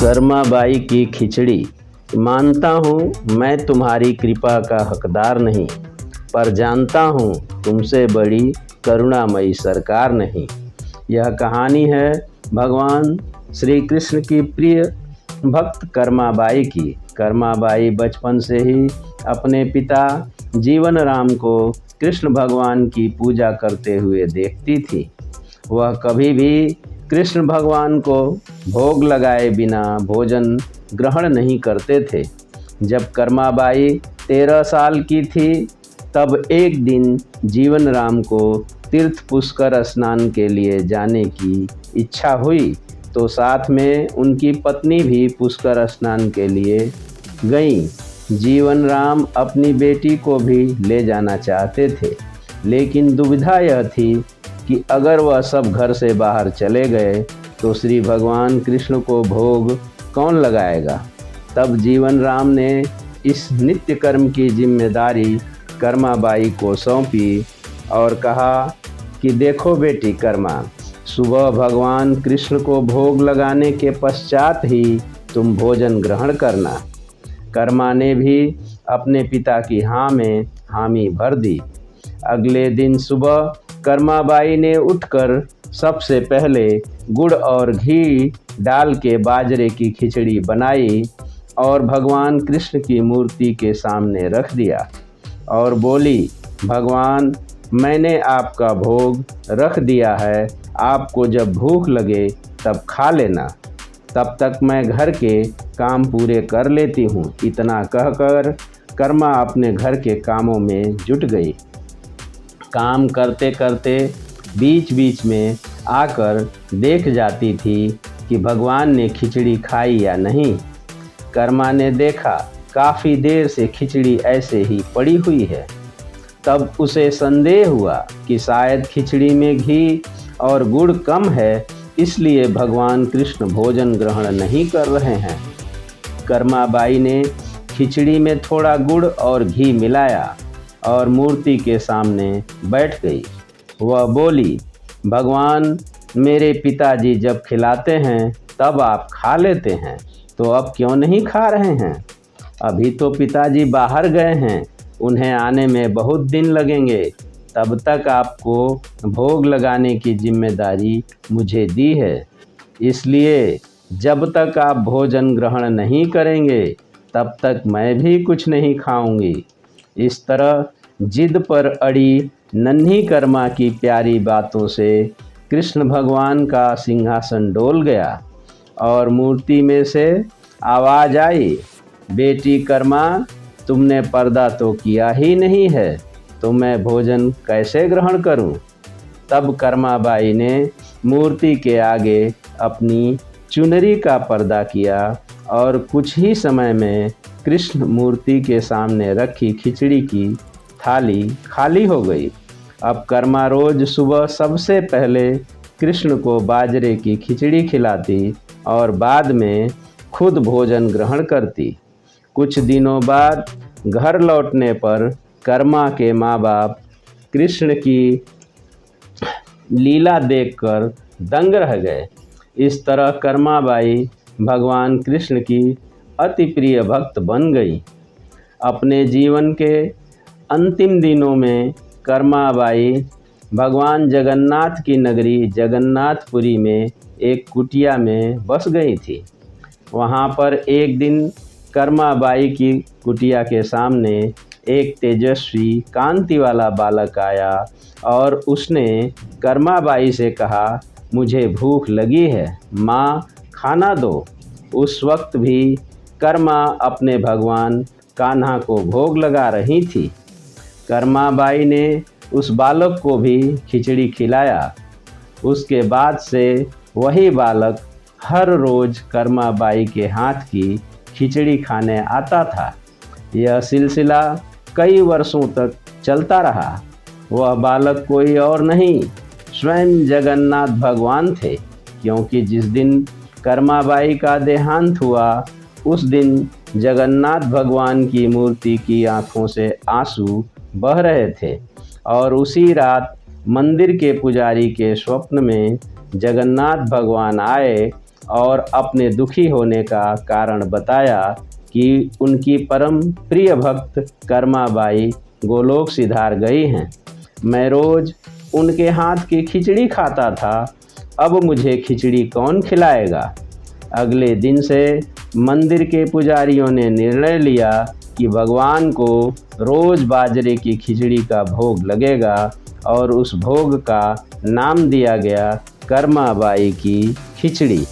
कर्माबाई की खिचड़ी। मानता हूँ मैं तुम्हारी कृपा का हकदार नहीं, पर जानता हूँ तुमसे बड़ी करुणामयी सरकार नहीं। यह कहानी है भगवान श्री कृष्ण की प्रिय भक्त कर्माबाई की। कर्माबाई बचपन से ही अपने पिता जीवन राम को कृष्ण भगवान की पूजा करते हुए देखती थी। वह कभी भी कृष्ण भगवान को भोग लगाए बिना भोजन ग्रहण नहीं करते थे। जब कर्माबाई 13 साल की थी, तब एक दिन जीवन राम को तीर्थ पुष्कर स्नान के लिए जाने की इच्छा हुई, तो साथ में उनकी पत्नी भी पुष्कर स्नान के लिए गईं। जीवन राम अपनी बेटी को भी ले जाना चाहते थे, लेकिन दुविधा यह थी कि अगर वह सब घर से बाहर चले गए तो श्री भगवान कृष्ण को भोग कौन लगाएगा। तब जीवन राम ने इस नित्य कर्म की जिम्मेदारी कर्माबाई को सौंपी और कहा कि देखो बेटी कर्मा, सुबह भगवान कृष्ण को भोग लगाने के पश्चात ही तुम भोजन ग्रहण करना। कर्मा ने भी अपने पिता की हाँ में हामी भर दी। अगले दिन सुबह कर्माबाई ने उठकर सबसे पहले गुड़ और घी डाल के बाजरे की खिचड़ी बनाई और भगवान कृष्ण की मूर्ति के सामने रख दिया और बोली, भगवान, मैंने आपका भोग रख दिया है, आपको जब भूख लगे तब खा लेना, तब तक मैं घर के काम पूरे कर लेती हूँ। इतना कहकर कर्मा अपने घर के कामों में जुट गई। काम करते करते बीच बीच में आकर देख जाती थी कि भगवान ने खिचड़ी खाई या नहीं। कर्मा ने देखा काफ़ी देर से खिचड़ी ऐसे ही पड़ी हुई है। तब उसे संदेह हुआ कि शायद खिचड़ी में घी और गुड़ कम है, इसलिए भगवान कृष्ण भोजन ग्रहण नहीं कर रहे हैं। कर्माबाई ने खिचड़ी में थोड़ा गुड़ और घी मिलाया और मूर्ति के सामने बैठ गई। वह बोली, भगवान, मेरे पिताजी जब खिलाते हैं तब आप खा लेते हैं, तो अब क्यों नहीं खा रहे हैं? अभी तो पिताजी बाहर गए हैं, उन्हें आने में बहुत दिन लगेंगे। तब तक आपको भोग लगाने की जिम्मेदारी मुझे दी है, इसलिए जब तक आप भोजन ग्रहण नहीं करेंगे तब तक मैं भी कुछ नहीं खाऊंगी। इस तरह जिद पर अड़ी नन्ही कर्मा की प्यारी बातों से कृष्ण भगवान का सिंहासन डोल गया और मूर्ति में से आवाज़ आई, बेटी कर्मा, तुमने पर्दा तो किया ही नहीं है, तो मैं भोजन कैसे ग्रहण करूं? तब कर्माबाई ने मूर्ति के आगे अपनी चुनरी का पर्दा किया और कुछ ही समय में कृष्ण मूर्ति के सामने रखी खिचड़ी की थाली खाली हो गई। अब कर्मा रोज सुबह सबसे पहले कृष्ण को बाजरे की खिचड़ी खिलाती और बाद में खुद भोजन ग्रहण करती। कुछ दिनों बाद घर लौटने पर कर्मा के माँ बाप कृष्ण की लीला देखकर दंग रह गए। इस तरह कर्माबाई भगवान कृष्ण की अति प्रिय भक्त बन गई। अपने जीवन के अंतिम दिनों में कर्माबाई भगवान जगन्नाथ की नगरी जगन्नाथपुरी में एक कुटिया में बस गई थी। वहाँ पर एक दिन कर्माबाई की कुटिया के सामने एक तेजस्वी कांति वाला बालक आया और उसने कर्माबाई से कहा, मुझे भूख लगी है, माँ खाना दो। उस वक्त भी कर्मा अपने भगवान कान्हा को भोग लगा रही थी। कर्माबाई ने उस बालक को भी खिचड़ी खिलाया। उसके बाद से वही बालक हर रोज़ कर्माबाई के हाथ की खिचड़ी खाने आता था। यह सिलसिला कई वर्षों तक चलता रहा। वह बालक कोई और नहीं, स्वयं जगन्नाथ भगवान थे, क्योंकि जिस दिन कर्माबाई का देहांत हुआ उस दिन जगन्नाथ भगवान की मूर्ति की आँखों से आंसू बह रहे थे और उसी रात मंदिर के पुजारी के स्वप्न में जगन्नाथ भगवान आए और अपने दुखी होने का कारण बताया कि उनकी परम प्रिय भक्त कर्माबाई गोलोक सिधार गई हैं। मैं रोज़ उनके हाथ की खिचड़ी खाता था, अब मुझे खिचड़ी कौन खिलाएगा। अगले दिन से मंदिर के पुजारियों ने निर्णय लिया कि भगवान को रोज़ बाजरे की खिचड़ी का भोग लगेगा और उस भोग का नाम दिया गया कर्माबाई की खिचड़ी।